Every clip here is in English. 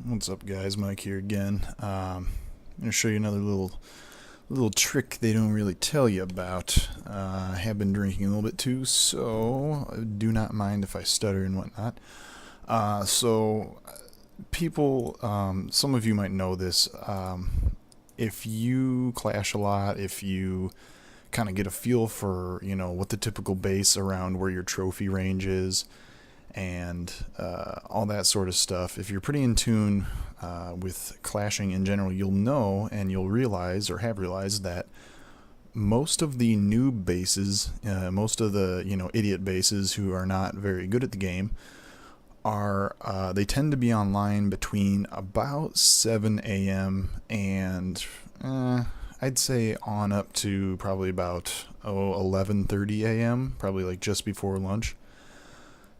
What's up, guys? Mike here again. I'm gonna show you another little trick they don't really tell you about. I have been drinking a little bit too, so do not mind if I stutter and whatnot. People, some of you might know this. If you clash a lot, if you kind of get a feel for what the typical base around where your trophy range is, and all that sort of stuff. If you're pretty in tune with clashing in general, you'll know and you'll realize or have realized that most of the noob bases, most of the idiot bases who are not very good at the game, are they tend to be online between about 7 a.m. and I'd say on up to probably about 11:30 a.m. probably like just before lunch.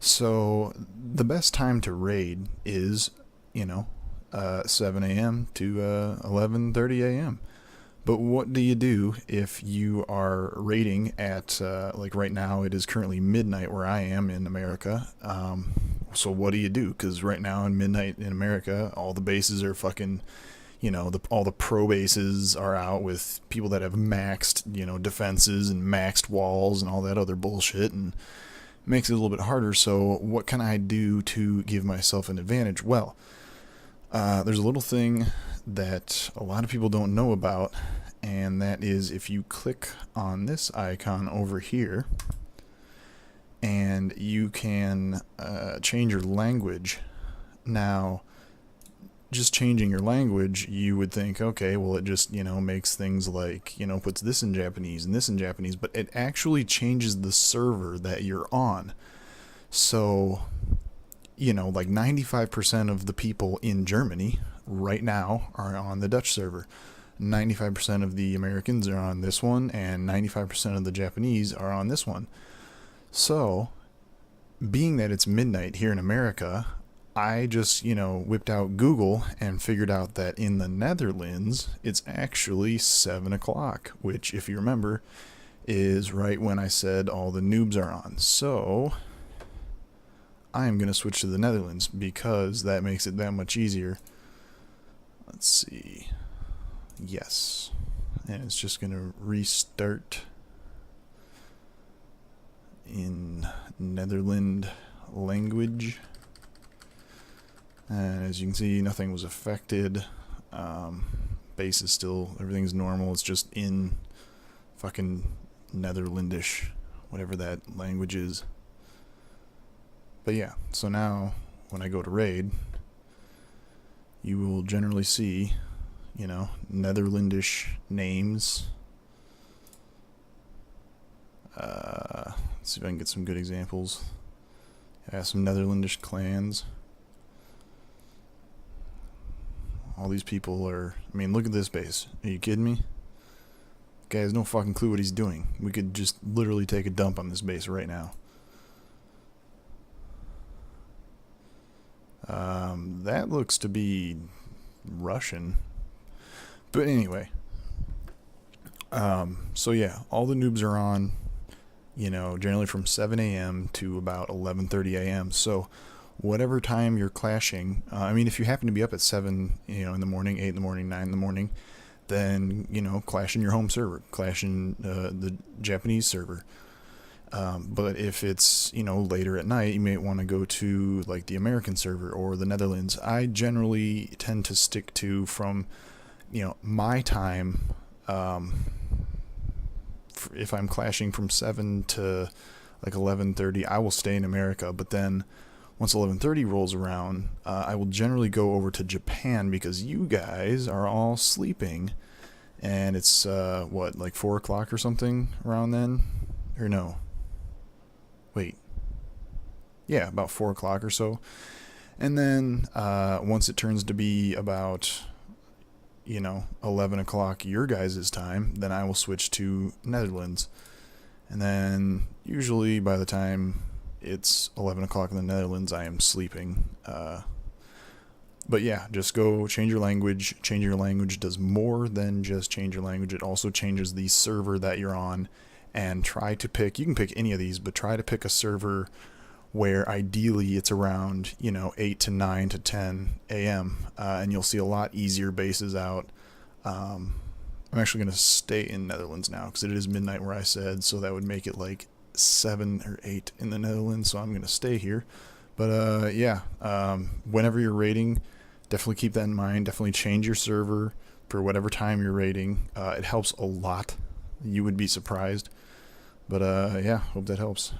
So the best time to raid is, 7 a.m. to 11:30 a.m. But what do you do if you are raiding at, like right now it is currently midnight where I am in America. So what do you do? Because right now in midnight in America, all the bases are fucking, all the pro bases are out with people that have maxed, defenses and maxed walls and all that other bullshit, and makes it a little bit harder. So what can I do to give myself an advantage? Well, there's a little thing that a lot of people don't know about, and that is if you click on this icon over here, and you can change your language. Now, just changing your language, you would think, okay, well, it just, makes things like, puts this in Japanese and this in Japanese, but it actually changes the server that you're on. So, like 95% of the people in Germany right now are on the Dutch server. 95% of the Americans are on this one, and 95% of the Japanese are on this one. So, being that it's midnight here in America, I just, whipped out Google and figured out that in the Netherlands, it's actually 7 o'clock, which, if you remember, is right when I said all the noobs are on. So, I am going to switch to the Netherlands because that makes it that much easier. Let's see. Yes. And it's just going to restart in Netherlands language. And as you can see, nothing was affected. Base is still, everything's normal. It's just in fucking Netherlandish, whatever that language is. But yeah, so now when I go to raid, you will generally see, Netherlandish names. Let's see if I can get some good examples. I have some Netherlandish clans. All these people are, look at this base. Are you kidding me? Guy has no fucking clue what he's doing. We could just literally take a dump on this base right now. That looks to be Russian. But anyway. So yeah, all the noobs are on, generally from 7 a.m. to about 11:30 a.m. So whatever time you're clashing, if you happen to be up at 7, in the morning, 8 in the morning, 9 in the morning, then, clash in your home server, clash in the Japanese server. But if it's, later at night, you may want to go to, like, the American server or the Netherlands. I generally tend to stick to from, my time, if I'm clashing from 7 to, like, 11:30, I will stay in America, but then once 11:30 rolls around, I will generally go over to Japan because you guys are all sleeping, and it's, like 4 o'clock or something around then? Or no. Wait. Yeah, about 4 o'clock or so. And then, once it turns to be about, 11 o'clock your guys' time, then I will switch to Netherlands. And then, usually by the time it's 11 o'clock in the Netherlands, I am sleeping. But yeah, just go change your language. Changing your language does more than just change your language. It also changes the server that you're on. And try to pick, you can pick any of these, but try to pick a server where ideally it's around 8 to 9 to 10 a.m. And you'll see a lot easier bases out. I'm actually going to stay in Netherlands now because it is midnight where I said, so that would make it like 7 or 8 in the Netherlands, so I'm going to stay here. But yeah, whenever you're raiding, definitely keep that in mind. Definitely change your server for whatever time you're raiding. It helps a lot. You would be surprised. But yeah, hope that helps.